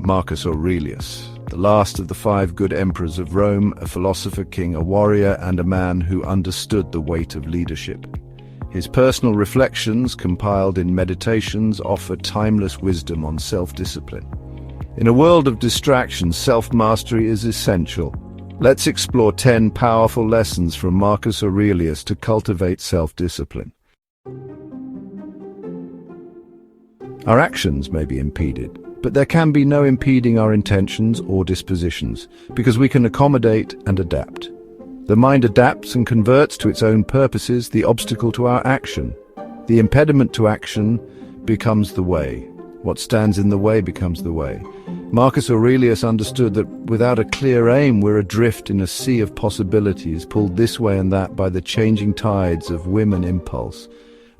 Marcus Aurelius, the last of the 5 good emperors of Rome, a philosopher, king, a warrior, and a man who understood the weight of leadership. His personal reflections, compiled in Meditations, offer timeless wisdom on self-discipline. In a world of distractions, self-mastery is essential. Let's explore 10 powerful lessons from Marcus Aurelius to cultivate self-discipline. Our actions may be impeded, but there can be no impeding our intentions or dispositions, because we can accommodate and adapt. The mind adapts and converts to its own purposes the obstacle to our action. The impediment to action becomes the way. What stands in the way becomes the way. Marcus Aurelius understood that without a clear aim, we're adrift in a sea of possibilities, pulled this way and that by the changing tides of whim and impulse.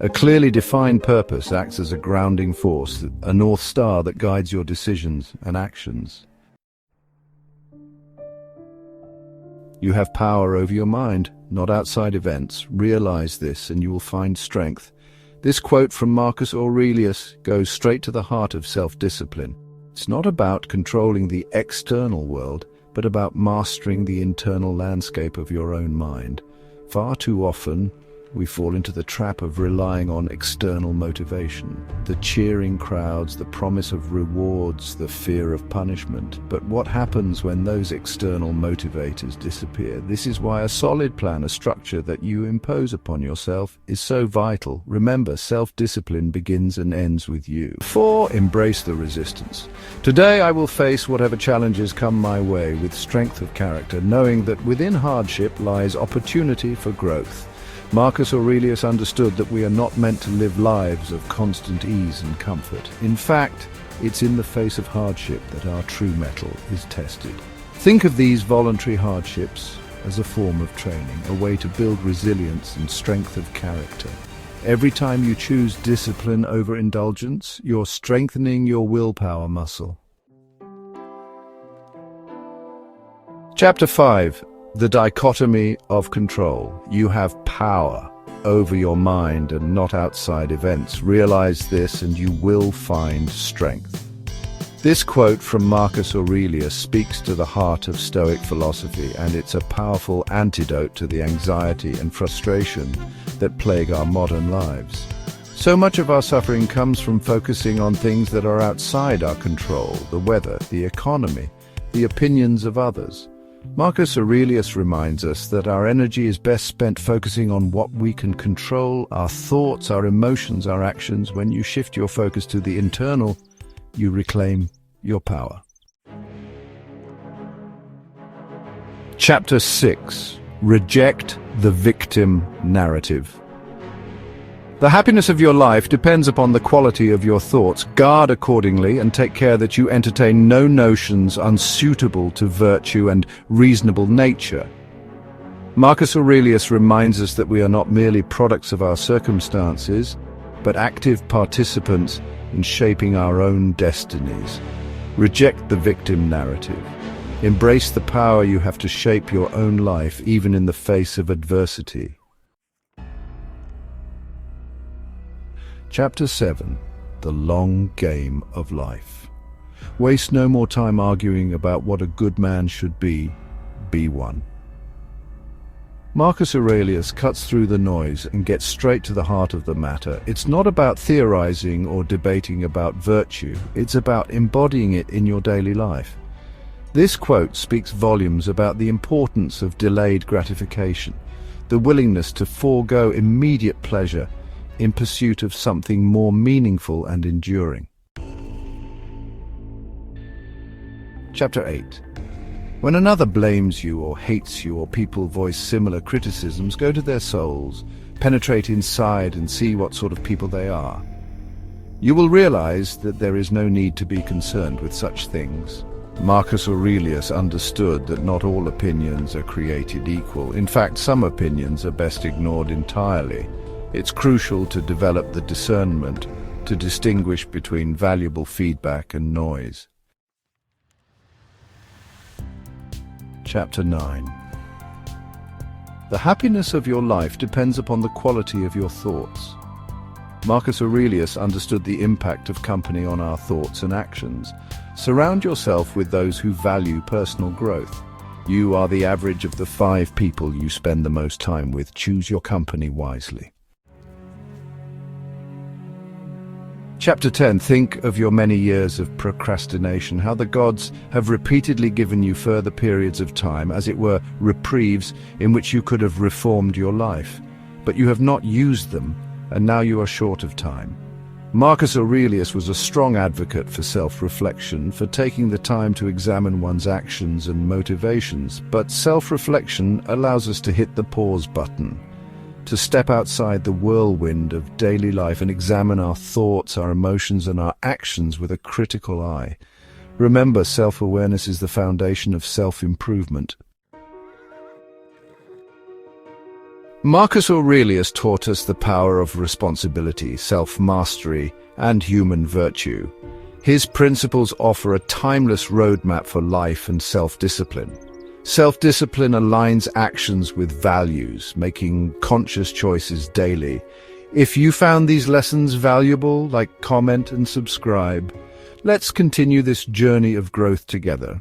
A clearly defined purpose acts as a grounding force, a north star that guides your decisions and actions. You have power over your mind, not outside events. Realize this and you will find strength. This quote from Marcus Aurelius goes straight to the heart of self-discipline. It's not about controlling the external world, but about mastering the internal landscape of your own mind. Far too often, we fall into the trap of relying on external motivation. The cheering crowds, the promise of rewards, the fear of punishment. But what happens when those external motivators disappear? This is why a solid plan, a structure that you impose upon yourself, is so vital. Remember, self-discipline begins and ends with you. 4. Embrace the resistance. Today I will face whatever challenges come my way with strength of character, knowing that within hardship lies opportunity for growth. Marcus Aurelius understood that we are not meant to live lives of constant ease and comfort. In fact, it's in the face of hardship that our true mettle is tested. Think of these voluntary hardships as a form of training, a way to build resilience and strength of character. Every time you choose discipline over indulgence, you're strengthening your willpower muscle. Chapter 5. The dichotomy of control. You have power over your mind and not outside events. Realize this and you will find strength. This quote from Marcus Aurelius speaks to the heart of Stoic philosophy, and it's a powerful antidote to the anxiety and frustration that plague our modern lives. So much of our suffering comes from focusing on things that are outside our control: the weather, the economy, the opinions of others. Marcus Aurelius reminds us that our energy is best spent focusing on what we can control: our thoughts, our emotions, our actions. When you shift your focus to the internal, you reclaim your power. Chapter 6. Reject the victim narrative. The happiness of your life depends upon the quality of your thoughts. Guard accordingly and take care that you entertain no notions unsuitable to virtue and reasonable nature. Marcus Aurelius reminds us that we are not merely products of our circumstances, but active participants in shaping our own destinies. Reject the victim narrative. Embrace the power you have to shape your own life, even in the face of adversity. Chapter 7. The long game of life. Waste no more time arguing about what a good man should be. Be one. Marcus Aurelius cuts through the noise and gets straight to the heart of the matter. It's not about theorizing or debating about virtue. It's about embodying it in your daily life. This quote speaks volumes about the importance of delayed gratification, the willingness to forego immediate pleasure in pursuit of something more meaningful and enduring. Chapter 8. When another blames you or hates you, or people voice similar criticisms, go to their souls, penetrate inside and see what sort of people they are. You will realize that there is no need to be concerned with such things. Marcus Aurelius understood that not all opinions are created equal. In fact, some opinions are best ignored entirely. It's crucial to develop the discernment to distinguish between valuable feedback and noise. Chapter 9. The happiness of your life depends upon the quality of your thoughts. Marcus Aurelius understood the impact of company on our thoughts and actions. Surround yourself with those who value personal growth. You are the average of the 5 people you spend the most time with. Choose your company wisely. Chapter 10. Think of your many years of procrastination, how the gods have repeatedly given you further periods of time, as it were, reprieves, in which you could have reformed your life. But you have not used them, and now you are short of time. Marcus Aurelius was a strong advocate for self-reflection, for taking the time to examine one's actions and motivations. But self-reflection allows us to hit the pause button, to step outside the whirlwind of daily life and examine our thoughts, our emotions, and our actions with a critical eye. Remember, self-awareness is the foundation of self-improvement. Marcus Aurelius taught us the power of responsibility, self-mastery, and human virtue. His principles offer a timeless roadmap for life and self-discipline. Self-discipline aligns actions with values, making conscious choices daily. If you found these lessons valuable, comment and subscribe. Let's continue this journey of growth together.